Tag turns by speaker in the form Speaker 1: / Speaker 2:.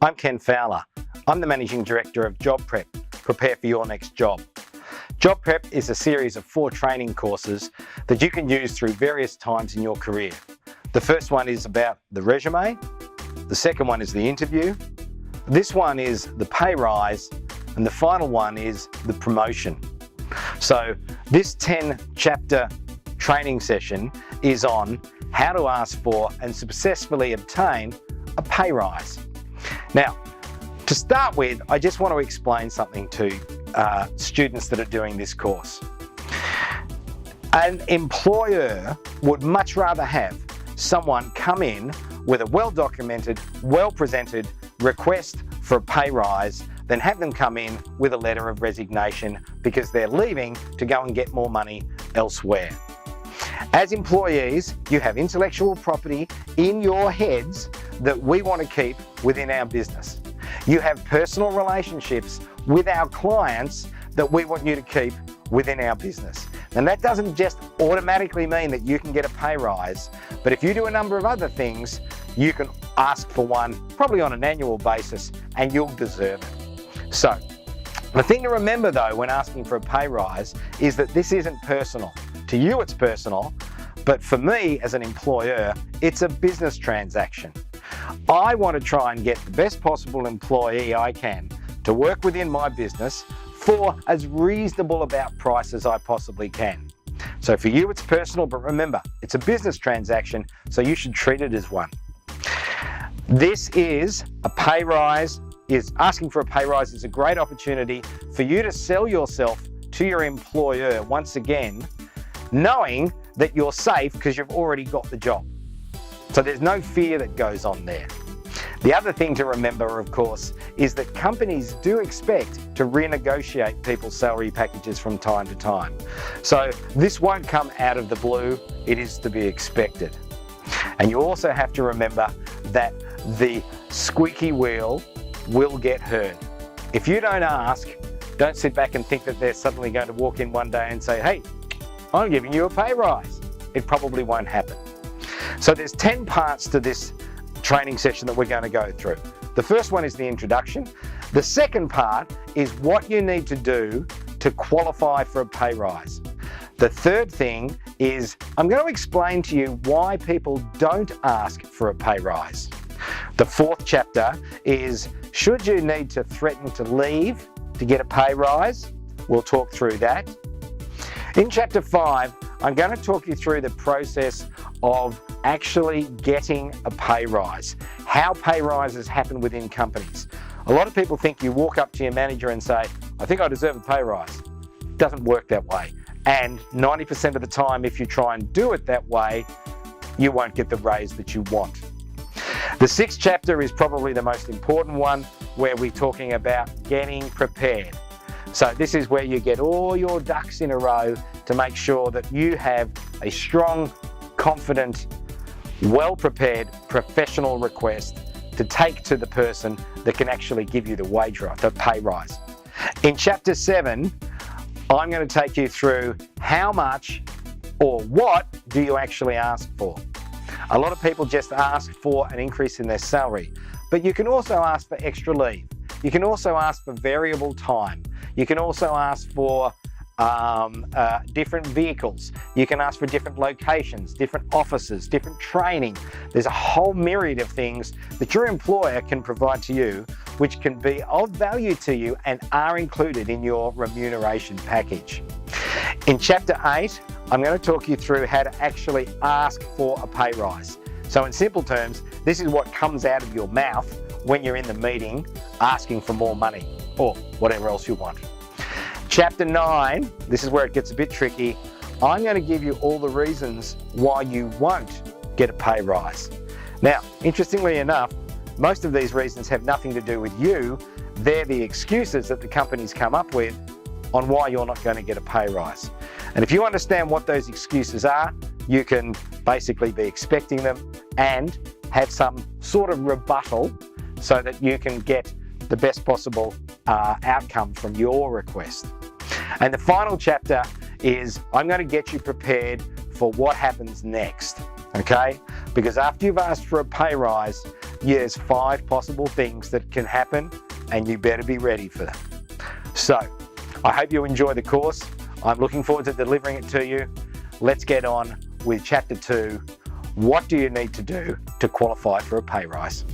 Speaker 1: I'm Ken Fowler. I'm the Managing Director of JobPrep, Prepare for Your Next Job. JobPrep is a series of 4 training courses that you can use through various times in your career. The first one is about the resume, the second one is the interview, this one is the pay rise, and the final one is the promotion. So this 10-chapter training session is on how to ask for and successfully obtain a pay rise. Now, to start with, I just want to explain something to students that are doing this course. An employer would much rather have someone come in with a well-documented, well-presented request for a pay rise than have them come in with a letter of resignation because they're leaving to go and get more money elsewhere. As employees, you have intellectual property in your heads that we want to keep within our business. You have personal relationships with our clients that we want you to keep within our business. And that doesn't just automatically mean that you can get a pay rise, but if you do a number of other things, you can ask for one probably on an annual basis and you'll deserve it. So, the thing to remember though when asking for a pay rise is that this isn't personal. To you it's personal, but for me as an employer, it's a business transaction. I want to try and get the best possible employee I can to work within my business for as reasonable about price as I possibly can. So for you it's personal, but remember, it's a business transaction, so you should treat it as one. This is a pay rise. Asking for a pay rise is a great opportunity for you to sell yourself to your employer once again, knowing that you're safe because you've already got the job. So there's no fear that goes on there. The other thing to remember, of course, is that companies do expect to renegotiate people's salary packages from time to time. So this won't come out of the blue, it is to be expected. And you also have to remember that the squeaky wheel will get heard. If you don't ask, don't sit back and think that they're suddenly going to walk in one day and say, hey, I'm giving you a pay rise. It probably won't happen. So there's 10 parts to this training session that we're going to go through. The first one is the introduction. The second part is what you need to do to qualify for a pay rise. The third thing is I'm going to explain to you why people don't ask for a pay rise. The fourth chapter is should you need to threaten to leave to get a pay rise? We'll talk through that. In chapter 5, I'm going to talk you through the process of actually getting a pay rise, how pay rises happen within companies. A lot of people think you walk up to your manager and say, I think I deserve a pay rise. It doesn't work that way. And 90% of the time, if you try and do it that way, you won't get the raise that you want. The 6th chapter is probably the most important one, where we're talking about getting prepared. So this is where you get all your ducks in a row to make sure that you have a strong, confident, well-prepared professional request to take to the person that can actually give you the wage rise, the pay rise. In chapter 7, I'm going to take you through how much or what do you actually ask for. A lot of people just ask for an increase in their salary, but you can also ask for extra leave. You can also ask for variable time. You can also ask for different vehicles. You can ask for different locations, different offices, different training. There's a whole myriad of things that your employer can provide to you, which can be of value to you and are included in your remuneration package. In chapter 8, I'm going to talk you through how to actually ask for a pay rise. So in simple terms, this is what comes out of your mouth when you're in the meeting asking for more money or whatever else you want. Chapter 9, this is where it gets a bit tricky. I'm going to give you all the reasons why you won't get a pay rise. Now, interestingly enough, most of these reasons have nothing to do with you. They're the excuses that the companies come up with on why you're not going to get a pay rise. And if you understand what those excuses are, you can basically be expecting them and have some sort of rebuttal so that you can get the best possible outcome from your request. And the final chapter is I'm going to get you prepared for what happens next, okay? Because after you've asked for a pay rise, There's 5 possible things that can happen, and you better be ready for them. So, I hope you enjoy the course. I'm looking forward to delivering it to you. Let's get on with Chapter 2. What do you need to do to qualify for a pay rise?